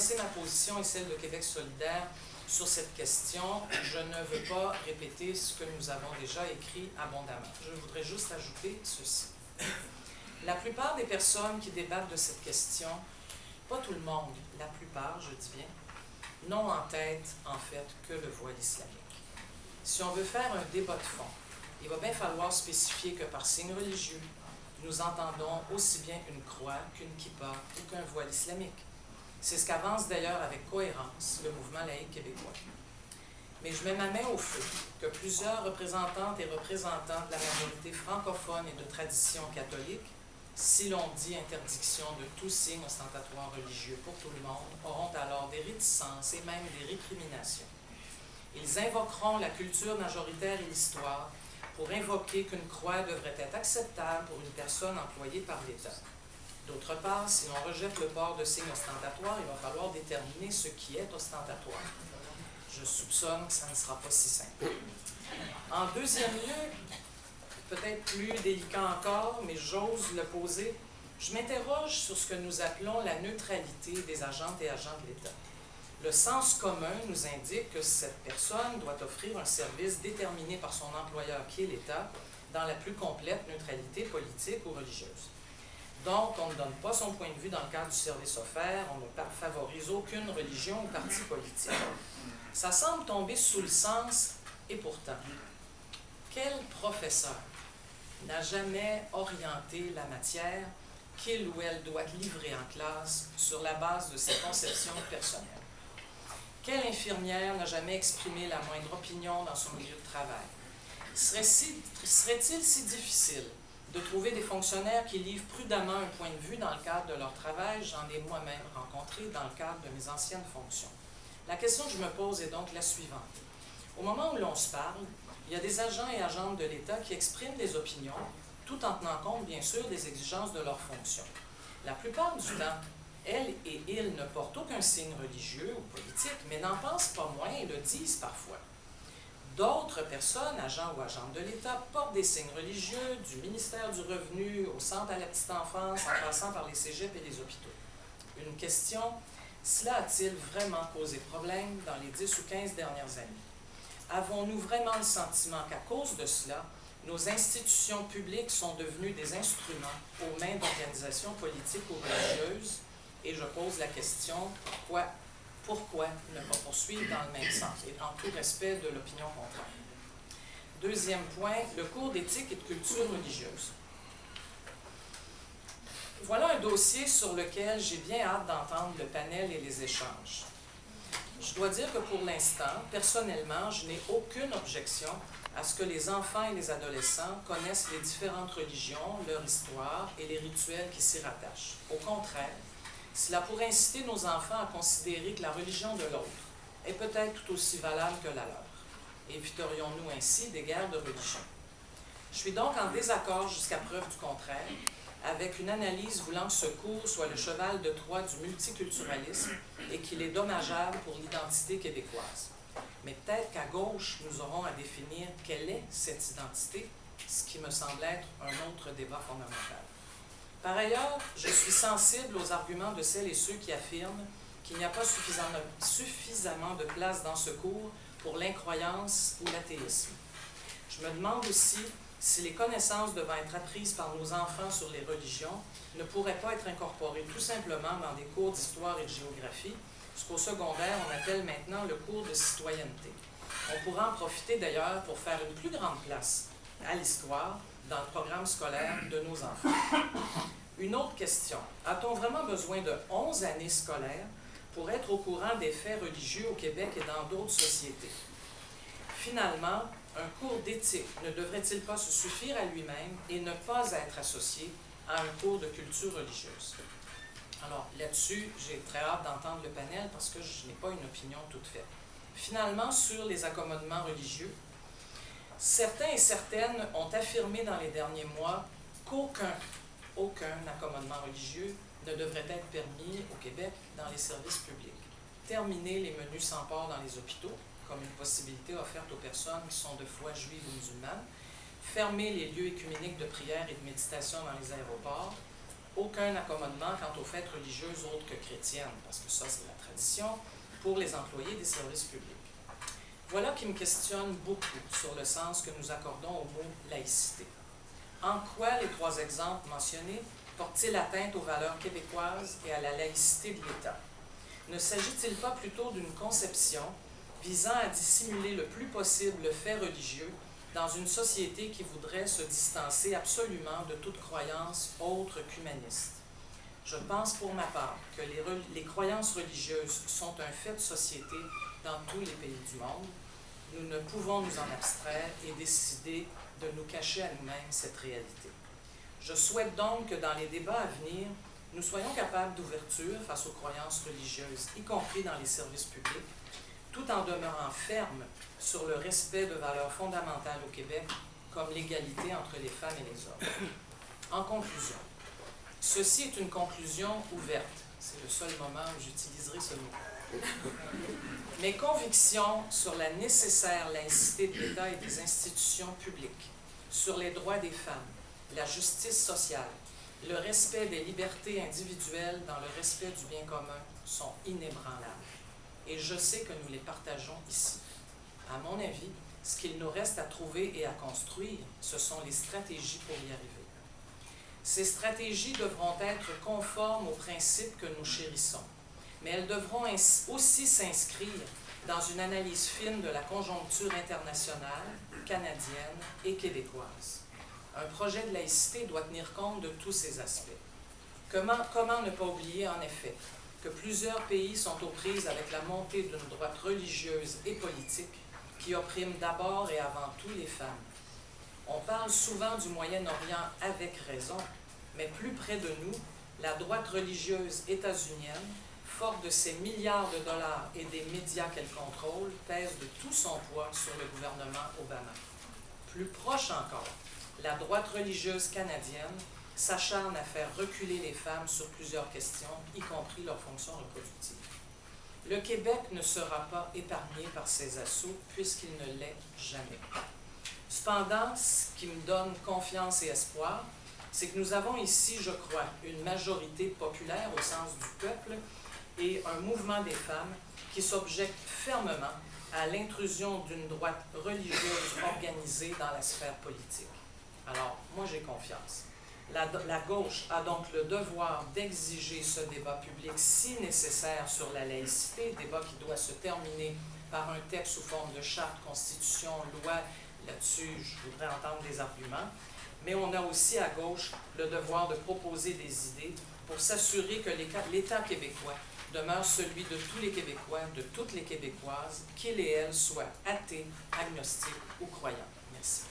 connaissez ma position et celle de Québec solidaire sur cette question. Je ne veux pas répéter ce que nous avons déjà écrit abondamment. Je voudrais juste ajouter ceci. La plupart des personnes qui débattent de cette question, pas tout le monde, la plupart, je dis bien, n'ont en tête, en fait, que le voile islamique. Si on veut faire un débat de fond, il va bien falloir spécifier que par signe religieux, nous entendons aussi bien une croix qu'une kippa ou qu'un voile islamique. C'est ce qu'avance d'ailleurs avec cohérence le mouvement laïque québécois. Mais je mets ma main au feu que plusieurs représentantes et représentants de la majorité francophone et de tradition catholique, si l'on dit interdiction de tout signe ostentatoire religieux pour tout le monde, auront alors des réticences et même des récriminations. Ils invoqueront la culture majoritaire et l'histoire pour invoquer qu'une croix devrait être acceptable pour une personne employée par l'État. D'autre part, si l'on rejette le port de signes ostentatoires, il va falloir déterminer ce qui est ostentatoire. Je soupçonne que ça ne sera pas si simple. En deuxième lieu, peut-être plus délicat encore, mais j'ose le poser, je m'interroge sur ce que nous appelons la neutralité des agentes et agents de l'État. Le sens commun nous indique que cette personne doit offrir un service déterminé par son employeur qui est l'État dans la plus complète neutralité politique ou religieuse. Donc, on ne donne pas son point de vue dans le cadre du service offert, on ne favorise aucune religion ou parti politique. Ça semble tomber sous le sens, et pourtant, quel professeur n'a jamais orienté la matière qu'il ou elle doit livrer en classe sur la base de ses conceptions personnelles? Quelle infirmière n'a jamais exprimé la moindre opinion dans son milieu de travail? Serait-il si difficile de trouver des fonctionnaires qui livrent prudemment un point de vue dans le cadre de leur travail? J'en ai moi-même rencontré dans le cadre de mes anciennes fonctions. La question que je me pose est donc la suivante. Au moment où l'on se parle, il y a des agents et agentes de l'État qui expriment des opinions, tout en tenant compte, bien sûr, des exigences de leur fonction. La plupart du temps, elles et ils ne portent aucun signe religieux ou politique, mais n'en pensent pas moins et le disent parfois. D'autres personnes, agents ou agentes de l'État, portent des signes religieux, du ministère du Revenu au Centre à la petite enfance, en passant par les cégeps et les hôpitaux. Une question, cela a-t-il vraiment causé problème dans les 10 ou 15 dernières années? Avons-nous vraiment le sentiment qu'à cause de cela, nos institutions publiques sont devenues des instruments aux mains d'organisations politiques ou religieuses? Et je pose la question, pourquoi ne pas poursuivre dans le même sens, et en tout respect de l'opinion contraire? Deuxième point, le cours d'éthique et de culture religieuse. Voilà un dossier sur lequel j'ai bien hâte d'entendre le panel et les échanges. Je dois dire que pour l'instant, personnellement, je n'ai aucune objection à ce que les enfants et les adolescents connaissent les différentes religions, leur histoire et les rituels qui s'y rattachent. Au contraire, cela pourrait inciter nos enfants à considérer que la religion de l'autre est peut-être tout aussi valable que la leur. Éviterions-nous ainsi des guerres de religion? Je suis donc en désaccord jusqu'à preuve du contraire avec une analyse voulant que ce cours soit le cheval de Troie du multiculturalisme et qu'il est dommageable pour l'identité québécoise. Mais peut-être qu'à gauche, nous aurons à définir quelle est cette identité, ce qui me semble être un autre débat fondamental. Par ailleurs, je suis sensible aux arguments de celles et ceux qui affirment qu'il n'y a pas suffisamment de place dans ce cours pour l'incroyance ou l'athéisme. Je me demande aussi si les connaissances devant être apprises par nos enfants sur les religions ne pourraient pas être incorporées tout simplement dans des cours d'histoire et de géographie, ce qu'au secondaire on appelle maintenant le cours de citoyenneté. On pourra en profiter d'ailleurs pour faire une plus grande place à l'histoire dans le programme scolaire de nos enfants. Une autre question. A-t-on vraiment besoin de 11 années scolaires pour être au courant des faits religieux au Québec et dans d'autres sociétés? Finalement, un cours d'éthique ne devrait-il pas se suffire à lui-même et ne pas être associé à un cours de culture religieuse? Alors là-dessus, j'ai très hâte d'entendre le panel parce que je n'ai pas une opinion toute faite. Finalement, sur les accommodements religieux, certains et certaines ont affirmé dans les derniers mois qu'aucun accommodement religieux ne devrait être permis au Québec dans les services publics. Terminer les menus sans porc dans les hôpitaux, comme une possibilité offerte aux personnes qui sont de foi juive ou musulmane, fermer les lieux œcuméniques de prière et de méditation dans les aéroports, aucun accommodement quant aux fêtes religieuses autres que chrétiennes, parce que ça, c'est la tradition, pour les employés des services publics. Voilà qui me questionne beaucoup sur le sens que nous accordons au mot « laïcité ». En quoi les 3 exemples mentionnés portent-ils atteinte aux valeurs québécoises et à la laïcité de l'État? Ne s'agit-il pas plutôt d'une conception visant à dissimuler le plus possible le fait religieux dans une société qui voudrait se distancer absolument de toute croyance autre qu'humaniste? Je pense pour ma part que les croyances religieuses sont un fait de société dans tous les pays du monde. Nous ne pouvons nous en abstraire et décider de nous cacher à nous-mêmes cette réalité. Je souhaite donc que dans les débats à venir, nous soyons capables d'ouverture face aux croyances religieuses, y compris dans les services publics, tout en demeurant fermes sur le respect de valeurs fondamentales au Québec, comme l'égalité entre les femmes et les hommes. En conclusion, ceci est une conclusion ouverte. C'est le seul moment où j'utiliserai ce mot. Mes convictions sur la nécessaire laïcité de l'État et des institutions publiques, sur les droits des femmes, la justice sociale, le respect des libertés individuelles dans le respect du bien commun sont inébranlables. Et je sais que nous les partageons ici. À mon avis, ce qu'il nous reste à trouver et à construire, ce sont les stratégies pour y arriver. Ces stratégies devront être conformes aux principes que nous chérissons, mais elles devront aussi s'inscrire dans une analyse fine de la conjoncture internationale, canadienne et québécoise. Un projet de laïcité doit tenir compte de tous ces aspects. Comment ne pas oublier, en effet, que plusieurs pays sont aux prises avec la montée d'une droite religieuse et politique qui opprime d'abord et avant tout les femmes. On parle souvent du Moyen-Orient avec raison, mais plus près de nous, la droite religieuse états-unienne, forte de ses milliards de dollars et des médias qu'elle contrôle, pèse de tout son poids sur le gouvernement Obama. Plus proche encore, la droite religieuse canadienne s'acharne à faire reculer les femmes sur plusieurs questions, y compris leur fonction reproductive. Le Québec ne sera pas épargné par ces assauts, puisqu'il ne l'est jamais. Cependant, ce qui me donne confiance et espoir, c'est que nous avons ici, je crois, une majorité populaire au sens du peuple et un mouvement des femmes qui s'objectent fermement à l'intrusion d'une droite religieuse organisée dans la sphère politique. Alors, moi j'ai confiance. La gauche a donc le devoir d'exiger ce débat public si nécessaire sur la laïcité, débat qui doit se terminer par un texte sous forme de charte, constitution, loi. Là-dessus, je voudrais entendre des arguments. Mais on a aussi à gauche le devoir de proposer des idées pour s'assurer que l'État québécois demeure celui de tous les Québécois, de toutes les Québécoises, qu'ils et elles soient athées, agnostiques ou croyants. Merci.